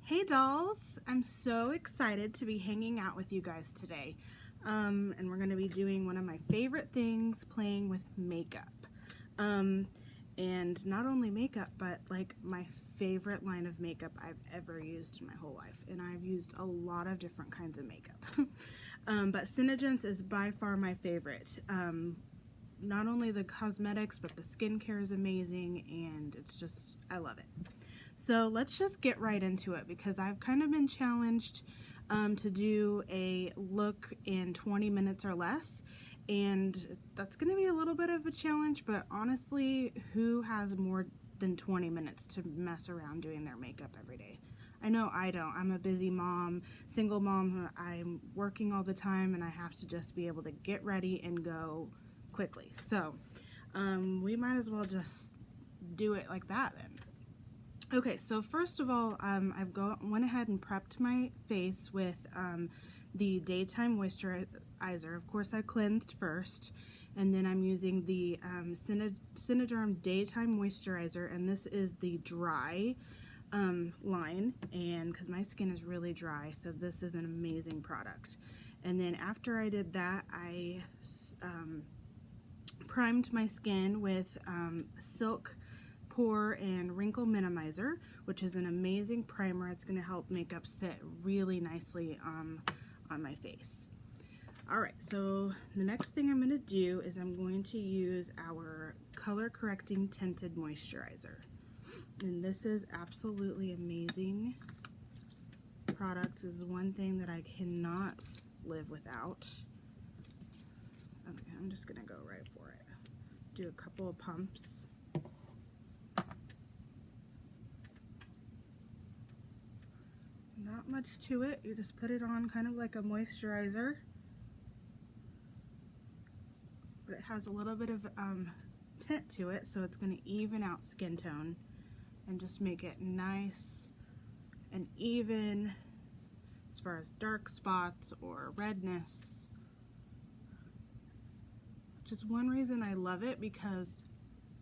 Hey dolls! I'm so excited to be hanging out with you guys today. And we're going to be doing one of my favorite things, playing with makeup. And not only makeup, but like my favorite line of makeup I've ever used in my whole life. And I've used a lot of different kinds of makeup. But SeneGence is by far my favorite. Not only the cosmetics, but the skincare is amazing, and it's just, I love it. So let's just get right into it, because I've kind of been challenged to do a look in 20 minutes or less, and that's going to be a little bit of a challenge, but honestly, who has more than 20 minutes to mess around doing their makeup every day? I know I don't. I'm a busy mom, single mom. I'm working all the time, and I have to just be able to get ready and go quickly. So we might as well just do it like that then. Okay, so first of all, I've went ahead and prepped my face with the daytime moisturizer. Of course, I cleansed first, and then I'm using the SeneGence daytime moisturizer, and this is the dry line, and because my skin is really dry, so this is an amazing product. And then after I did that, I primed my skin with Silk Pore and Wrinkle Minimizer, which is an amazing primer. It's going to help makeup sit really nicely on my face. Alright, so the next thing I'm going to do is I'm going to use our color correcting tinted moisturizer. And this is absolutely amazing product. This is one thing that I cannot live without. Okay, I'm just going to go right for it. Do a couple of pumps. Not much to it. You just put it on kind of like a moisturizer. But it has a little bit of tint to it, so it's going to even out skin tone and just make it nice and even as far as dark spots or redness. Which is one reason I love it, because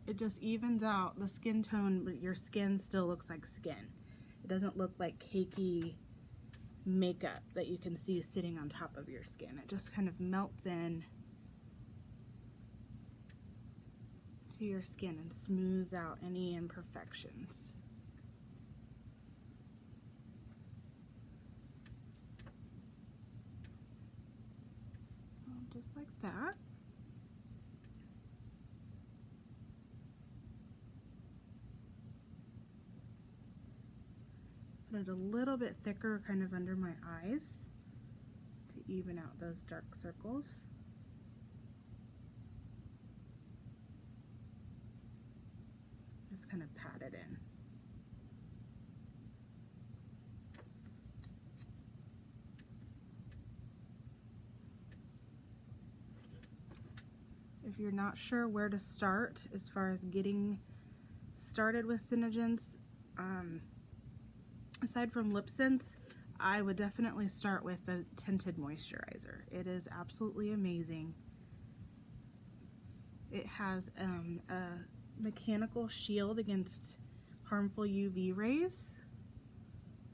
it just evens out the skin tone, but your skin still looks like skin. It doesn't look like cakey makeup that you can see sitting on top of your skin. It just kind of melts in to your skin and smooths out any imperfections. Just like that. Put it a little bit thicker kind of under my eyes to even out those dark circles. Just kind of pat it in. If you're not sure where to start as far as getting started with SeneGence, aside from lip scents, I would definitely start with the tinted moisturizer. It is absolutely amazing. It has a mechanical shield against harmful UV rays,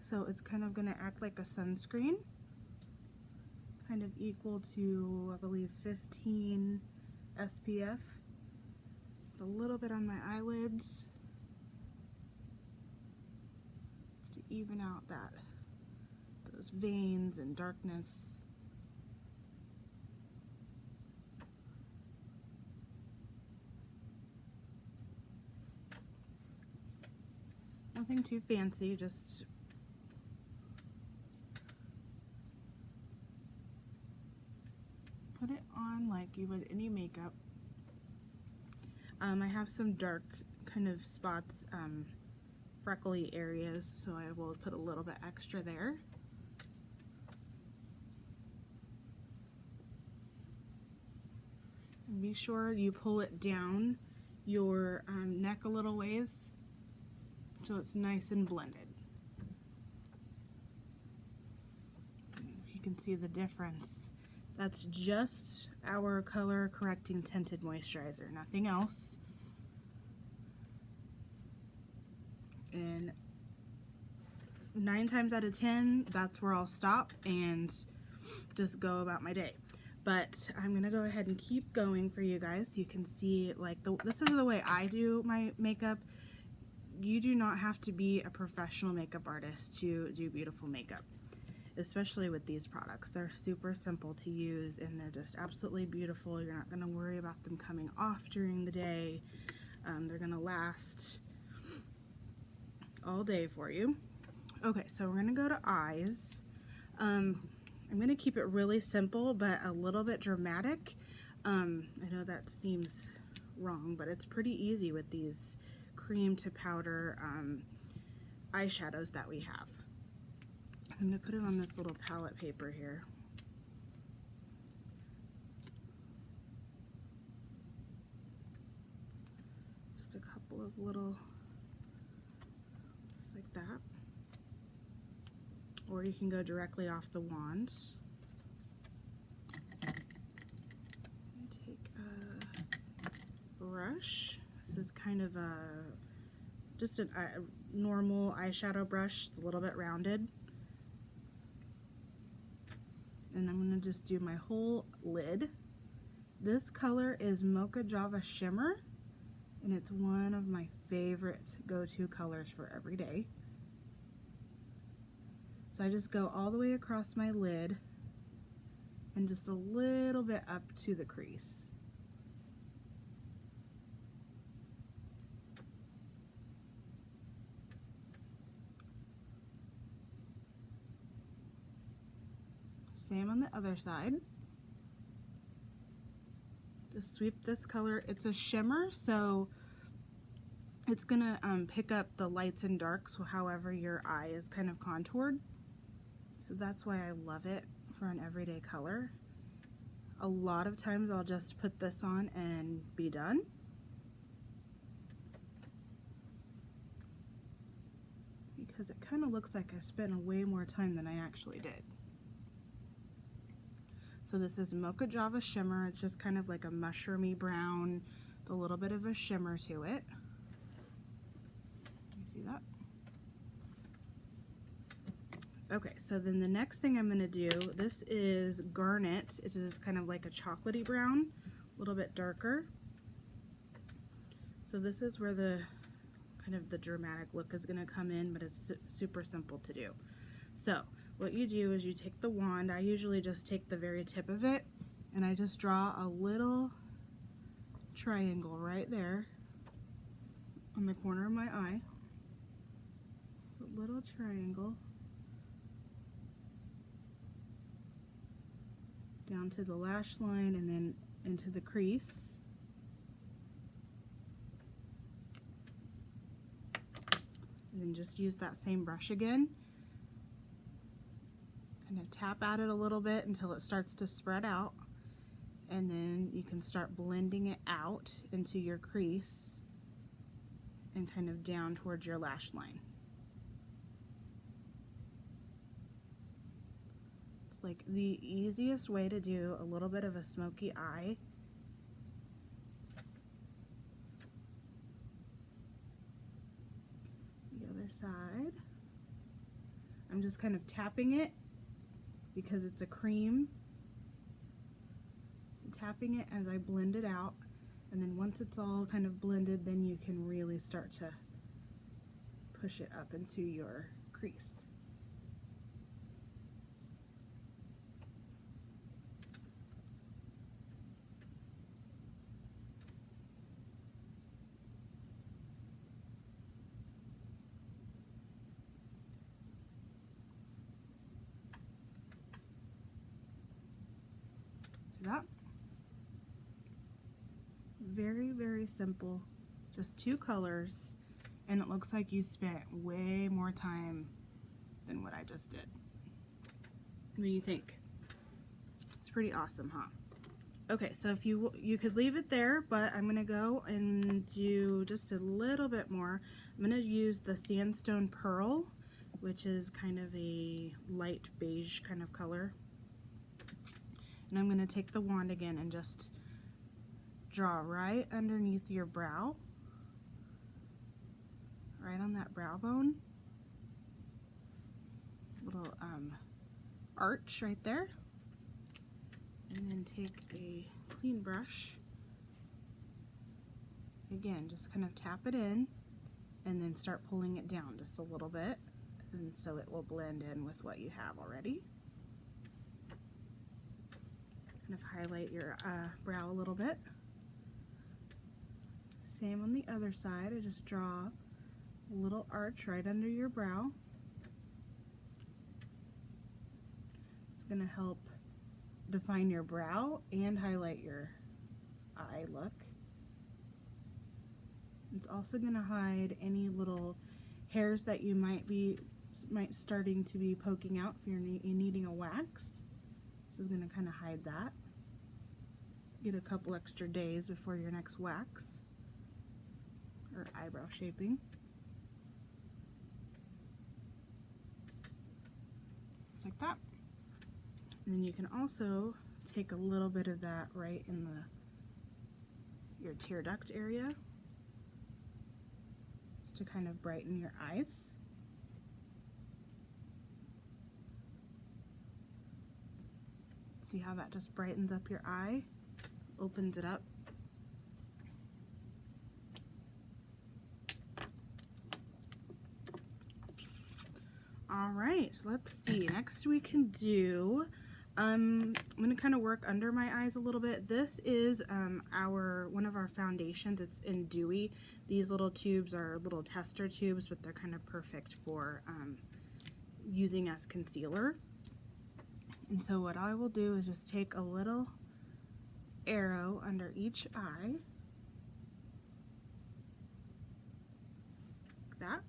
so it's kind of going to act like a sunscreen, kind of equal to, I believe, 15 SPF. A little bit on my eyelids just to even out those veins and darkness. Nothing too fancy, just put it on like you would any makeup. I have some dark kind of spots, freckly areas, so I will put a little bit extra there. And be sure you pull it down your neck a little ways so it's nice and blended. You can see the difference. That's just our color correcting tinted moisturizer, nothing else. And 9 times out of 10, that's where I'll stop and just go about my day. But I'm gonna go ahead and keep going for you guys so you can see, like, this is the way I do my makeup. You do not have to be a professional makeup artist to do beautiful makeup, especially with these products. They're super simple to use and they're just absolutely beautiful. You're not gonna worry about them coming off during the day. They're gonna last all day for you. Okay, so we're gonna go to eyes. I'm gonna keep it really simple but a little bit dramatic. I know that seems wrong, but it's pretty easy with these cream to powder eyeshadows that we have. I'm gonna put it on this little palette paper here. Just a couple of little, just like that. Or you can go directly off the wand. Take a brush. This is kind of just a normal eyeshadow brush. It's a little bit rounded. And I'm going to just do my whole lid. This color is Mocha Java Shimmer, and it's one of my favorite go-to colors for every day. So I just go all the way across my lid and just a little bit up to the crease. Same on the other side. Just sweep this color. It's a shimmer, so it's gonna pick up the lights and darks, so however your eye is kind of contoured. So that's why I love it for an everyday color. A lot of times I'll just put this on and be done. Because it kind of looks like I spent way more time than I actually did. So this is Mocha Java Shimmer. It's just kind of like a mushroomy brown, with a little bit of a shimmer to it. You see that? Okay, so then the next thing I'm gonna do, this is Garnet. It is kind of like a chocolatey brown, a little bit darker. So this is where the kind of the dramatic look is gonna come in, but it's super simple to do. So what you do is you take the wand. I usually just take the very tip of it and I just draw a little triangle right there on the corner of my eye. A little triangle down to the lash line and then into the crease. And then just use that same brush again. Kind of tap at it a little bit until it starts to spread out, and then you can start blending it out into your crease and kind of down towards your lash line. It's like the easiest way to do a little bit of a smoky eye. The other side. I'm just kind of tapping it because it's a cream. Tapping it as I blend it out, and then once it's all kind of blended, then you can really start to push it up into your crease. See that? Very, very simple. Just two colors, and it looks like you spent way more time than what I just did. What do you think? It's pretty awesome, huh? Okay, so if you could leave it there, but I'm gonna go and do just a little bit more. I'm gonna use the Sandstone Pearl, which is kind of a light beige kind of color. And I'm gonna take the wand again and just draw right underneath your brow, right on that brow bone. arch right there. And then take a clean brush. Again, just kind of tap it in and then start pulling it down just a little bit, and so it will blend in with what you have already. Kind of highlight your brow a little bit. Same on the other side. I just draw a little arch right under your brow. It's going to help define your brow and highlight your eye look. It's also going to hide any little hairs that you might starting to be poking out if you're needing a wax. This is going to kind of hide that. Get a couple extra days before your next wax or eyebrow shaping. Just like that. And then you can also take a little bit of that right in your tear duct area, to kind of brighten your eyes. See how that just brightens up your eye, opens it up. All right, so let's see. Next we can do, I'm going to kind of work under my eyes a little bit. This is one of our foundations. It's in Dewy. These little tubes are little tester tubes, but they're kind of perfect for using as concealer. And so what I will do is just take a little arrow under each eye, like that.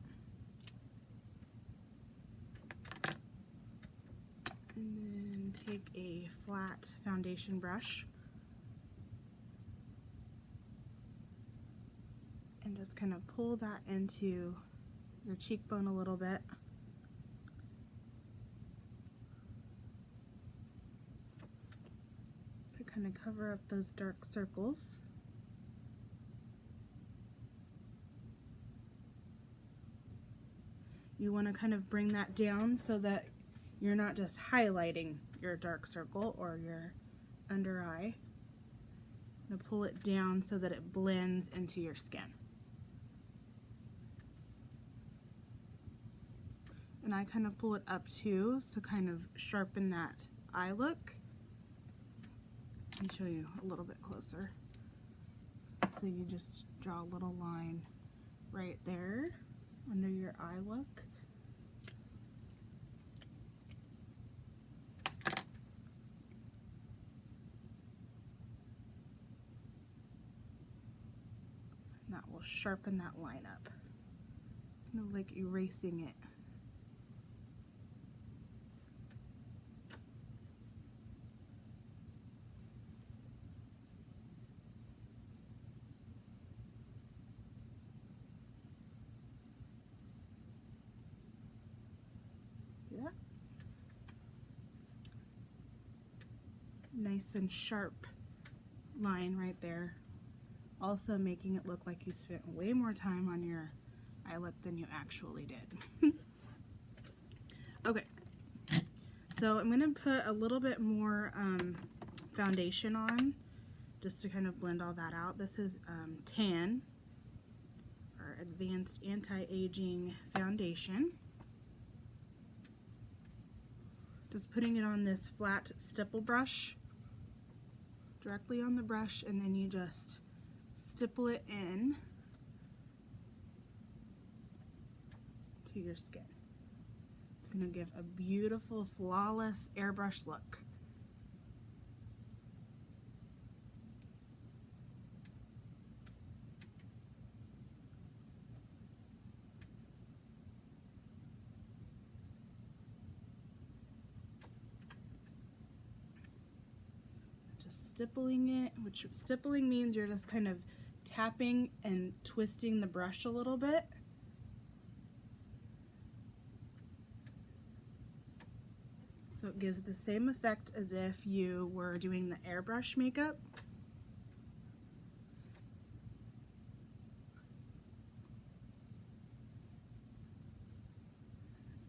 And then take a flat foundation brush and just kind of pull that into your cheekbone a little bit. To kind of cover up those dark circles. You want to kind of bring that down so that you're not just highlighting your dark circle or your under eye. I'm going to pull it down so that it blends into your skin. And I kind of pull it up too, so kind of sharpen that eye look. Let me show you a little bit closer. So you just draw a little line right there under your eye look. And that will sharpen that line up. Kind of like erasing it. Nice and sharp line right there, also making it look like you spent way more time on your eye look than you actually did. Okay, so I'm going to put a little bit more foundation on just to kind of blend all that out. This is Tan, our Advanced Anti-Aging Foundation. Just putting it on this flat stipple brush, directly on the brush, and then you just stipple it in to your skin. It's going to give a beautiful, flawless airbrush look. Stippling it, which stippling means you're just kind of tapping and twisting the brush a little bit. So it gives the same effect as if you were doing the airbrush makeup.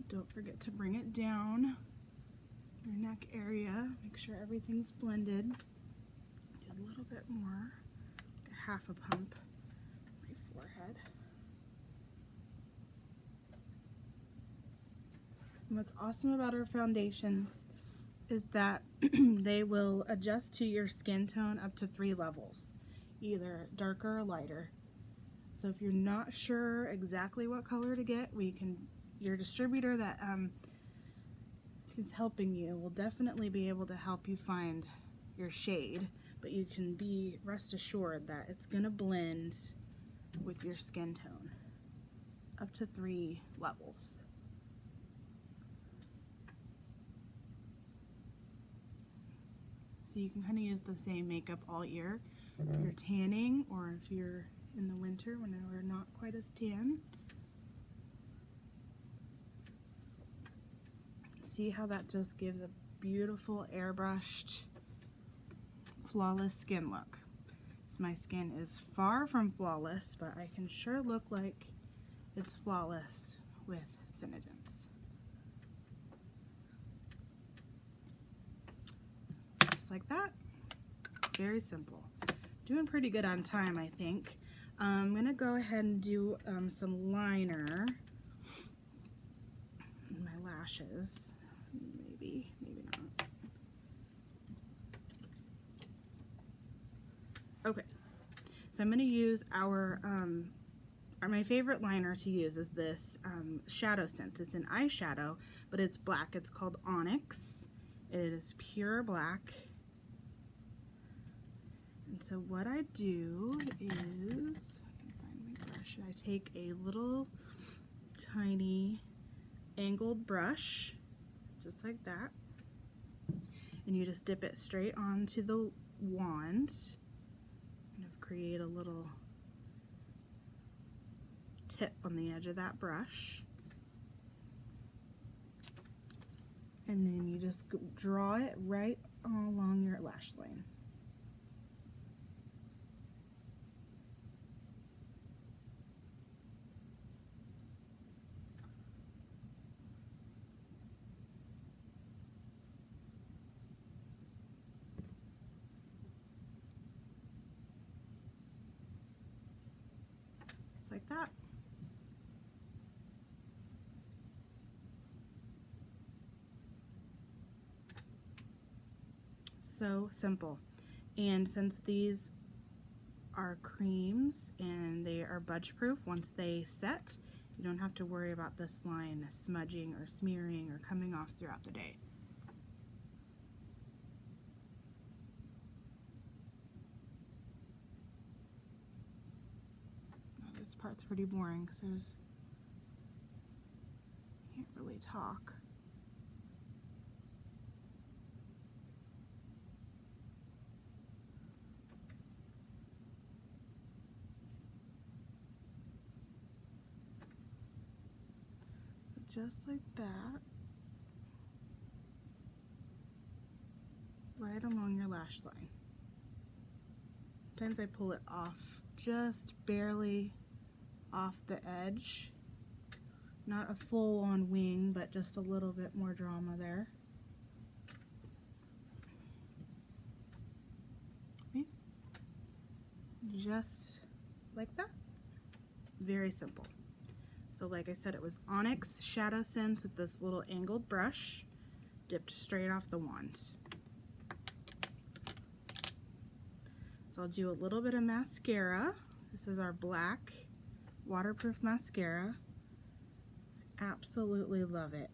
Don't forget to bring it down your neck area. Make sure everything's blended. Do a little bit more, like a half a pump on my forehead. And what's awesome about our foundations is that they will adjust to your skin tone up to 3 levels, either darker or lighter. So if you're not sure exactly what color to get, your distributor that is helping you will definitely be able to help you find your shade, but you can be rest assured that it's going to blend with your skin tone up to 3 levels. So you can kind of use the same makeup all year if you're tanning or if you're in the winter when we're not quite as tan. See how that just gives a beautiful airbrushed, flawless skin look. So my skin is far from flawless, but I can sure look like it's flawless with SeneGence. Just like that. Very simple. Doing pretty good on time, I think. I'm going to go ahead and do some liner in my lashes. Maybe not. Okay, so I'm going to use my favorite liner to use is this SeneGence. It's an eyeshadow, but it's black. It's called Onyx. It is pure black. And so what I do is, I can find my brush, I take a little tiny angled brush, just like that, and you just dip it straight onto the wand, kind of create a little tip on the edge of that brush, and then you just draw it right along your lash line. Like that. So simple. And since these are creams and they are budge proof, once they set, you don't have to worry about this line smudging or smearing or coming off throughout the day. This part's pretty boring because can't really talk. Just like that, right along your lash line. Sometimes I pull it off, just barely off the edge. Not a full-on wing, but just a little bit more drama there. Okay. Just like that. Very simple. So like I said, it was Onyx SeneGence with this little angled brush, dipped straight off the wand. So I'll do a little bit of mascara. This is our black waterproof mascara. Absolutely love it.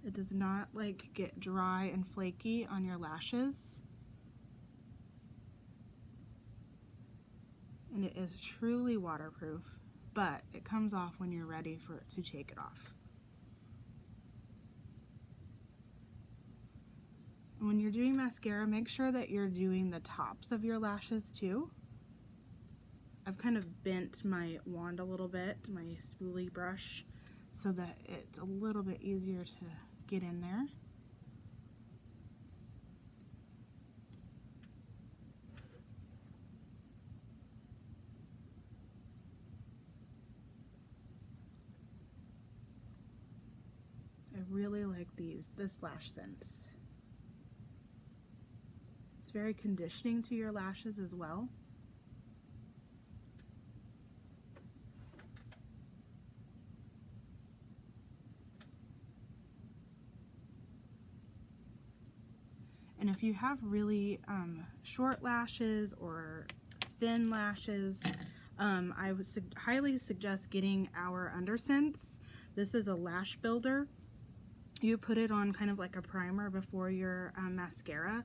It does not like get dry and flaky on your lashes. And it is truly waterproof, but it comes off when you're ready for it to take it off. And when you're doing mascara, make sure that you're doing the tops of your lashes too. I've kind of bent my wand a little bit, my spoolie brush, so that it's a little bit easier to get in there. really like this lash sense. It's very conditioning to your lashes as well. And if you have really short lashes or thin lashes, I would highly suggest getting our Undersense. This is a lash builder. You put it on kind of like a primer before your mascara,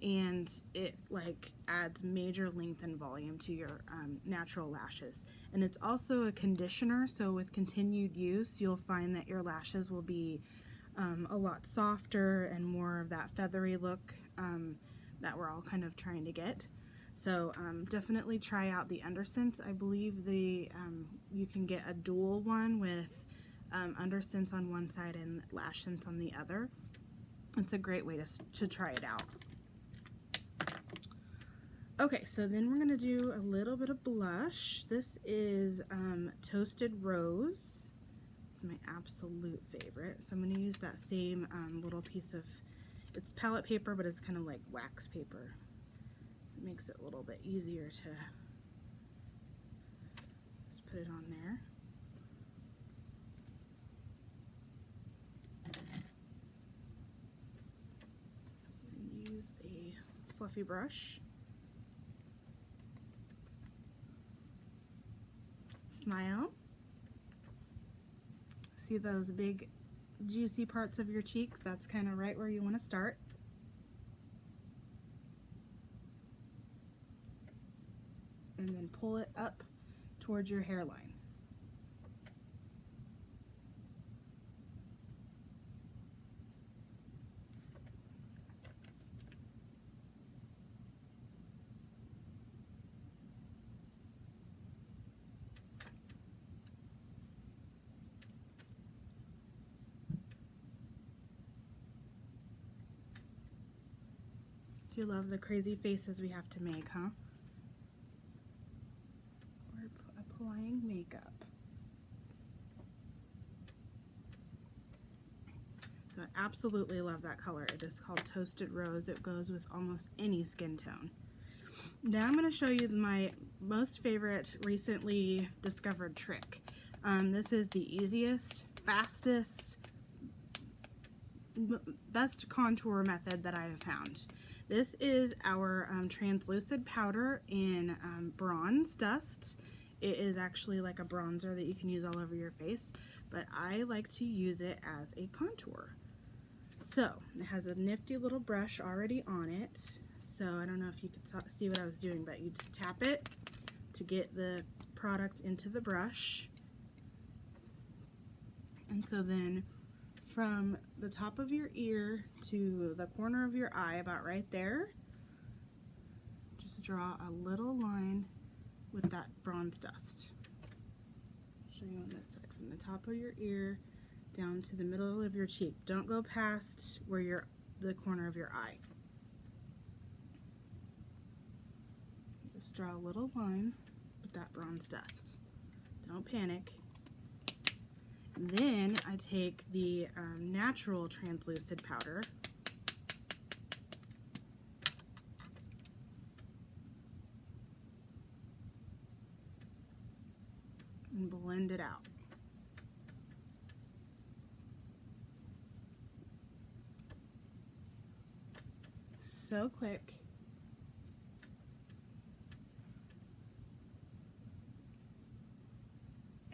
and it like adds major length and volume to your natural lashes. And it's also a conditioner, so with continued use, you'll find that your lashes will be a lot softer and more of that feathery look that we're all kind of trying to get. So definitely try out the Undersense. I believe you can get a dual one with Undersense on one side and Lash Sense on the other. It's a great way to try it out. Okay, so then we're going to do a little bit of blush. This is Toasted Rose. It's my absolute favorite. So I'm going to use that same little piece of, it's palette paper, but it's kind of like wax paper. It makes it a little bit easier to just put it on there. And use a fluffy brush. Smile. See those big juicy parts of your cheeks? That's kind of right where you want to start. And then pull it up towards your hairline. Do you love the crazy faces we have to make, huh? We're applying makeup. So I absolutely love that color. It is called Toasted Rose. It goes with almost any skin tone. Now I'm going to show you my most favorite recently discovered trick. This is the easiest, fastest, best contour method that I have found. This is our translucid powder in Bronze Dust. It is actually like a bronzer that you can use all over your face, but I like to use it as a contour. So it has a nifty little brush already on it. So I don't know if you could see what I was doing, but you just tap it to get the product into the brush. And so then from the top of your ear to the corner of your eye, about right there, just draw a little line with that Bronze Dust. I'll show you on this side, from the top of your ear down to the middle of your cheek. Don't go past where the corner of your eye. Just draw a little line with that Bronze Dust. Don't panic. And then I take the natural translucid powder and blend it out. So quick.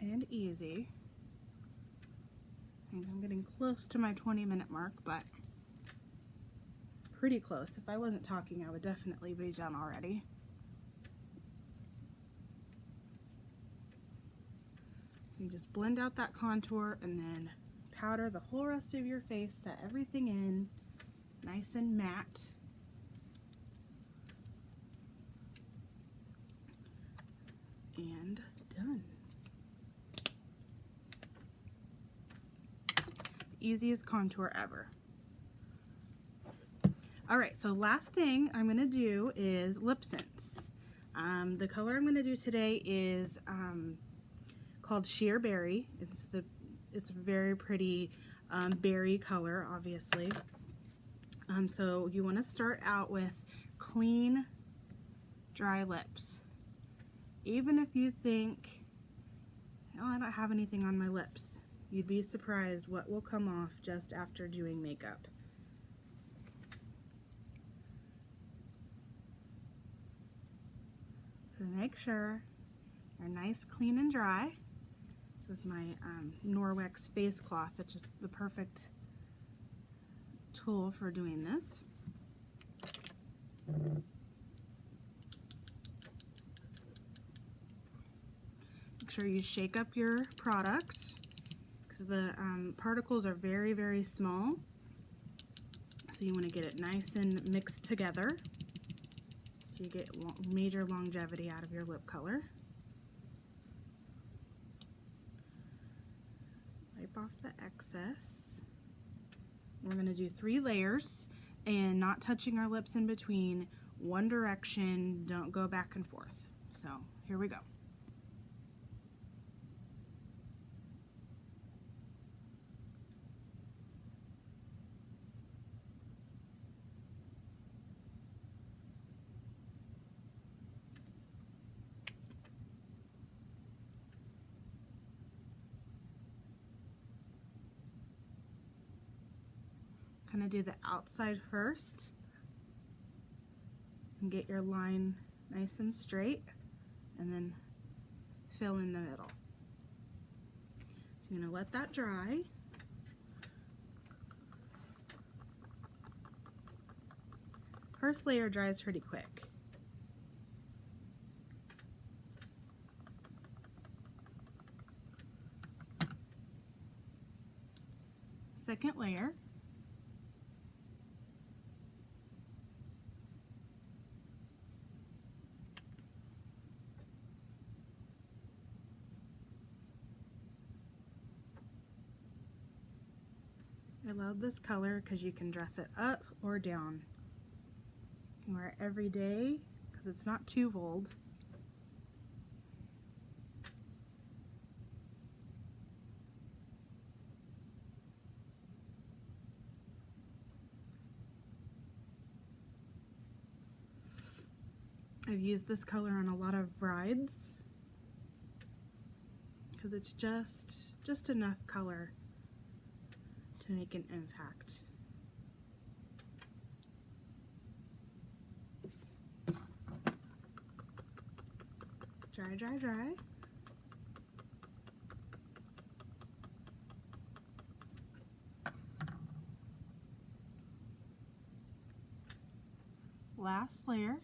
And easy. I think I'm getting close to my 20-minute mark, but pretty close. If I wasn't talking, I would definitely be done already. So you just blend out that contour and then powder the whole rest of your face, set everything in nice and matte. And done. Easiest contour ever. Alright, so last thing I'm going to do is Lip Sense. The color I'm going to do today is called Sheer Berry. It's a very pretty berry color, obviously. So you want to start out with clean, dry lips. Even if you think, oh, I don't have anything on my lips, you'd be surprised what will come off just after doing makeup. So make sure you're nice, clean, and dry. This is my Norwex face cloth. It's just the perfect tool for doing this. Make sure you shake up your product because the particles are very, very small. So you want to get it nice and mixed together so you get major longevity out of your lip color. Wipe off the excess. We're going to do 3 layers and not touching our lips in between. One direction, don't go back and forth. So here we go. Kind of do the outside first and get your line nice and straight, and then fill in the middle. So you're going to let that dry. First layer dries pretty quick. Second layer. I love this color because you can dress it up or down. You can wear it every day because it's not too bold. I've used this color on a lot of brides because it's just enough color to make an impact. Dry, dry, dry. Last layer.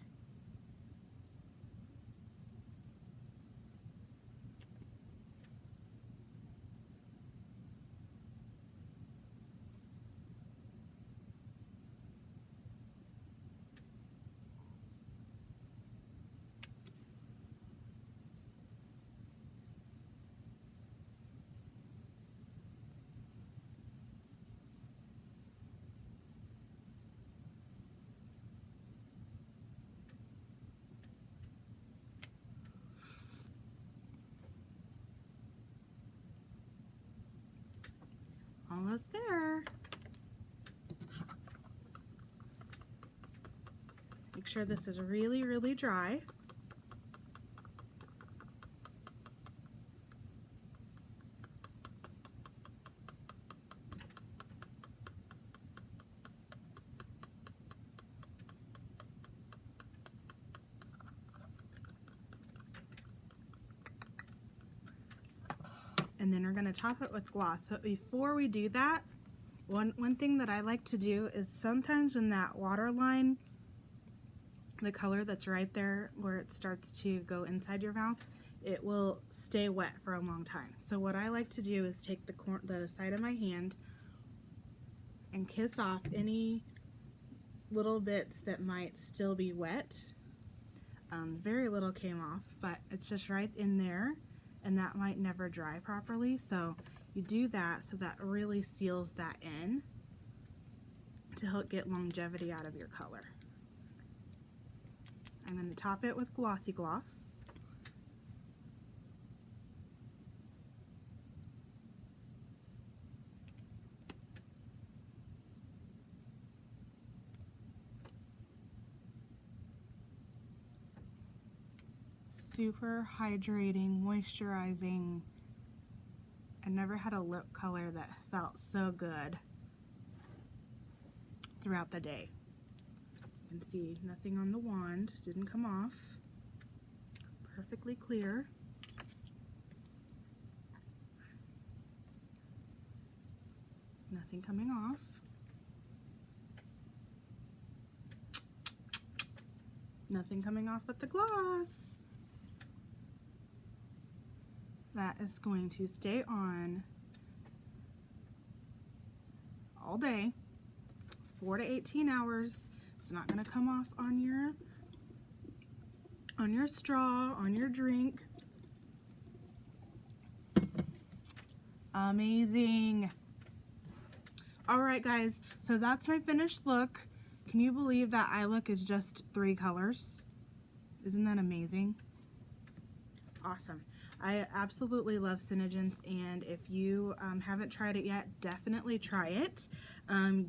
Almost there. Make sure this is really, really dry. And then we're going to top it with gloss. But before we do that, one thing that I like to do is sometimes when that waterline, the color that's right there where it starts to go inside your mouth, it will stay wet for a long time. So what I like to do is take the side of my hand and kiss off any little bits that might still be wet. Very little came off, but it's just right in there, and that might never dry properly. So you do that so that really seals that in to help get longevity out of your color. I'm going to top it with Glossy Gloss. super hydrating, moisturizing. I never had a lip color that felt so good throughout the day. You can see nothing on the wand, didn't come off. Perfectly clear. Nothing coming off. Nothing coming off but the gloss. That is going to stay on all day, 4 to 18 hours. It's not going to come off on your straw, on your drink. Amazing. All right, guys, so that's my finished look. Can you believe that eye look is just 3 colors? Isn't that amazing? Awesome. I absolutely love SeneGence, and if you haven't tried it yet, definitely try it.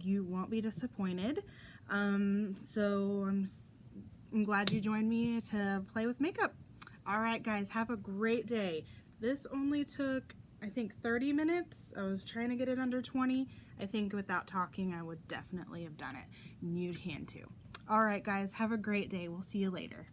You won't be disappointed. So I'm glad you joined me to play with makeup. All right, guys, have a great day. This only took, I think, 30 minutes. I was trying to get it under 20. I think without talking, I would definitely have done it. You can too. All right, guys, have a great day. We'll see you later.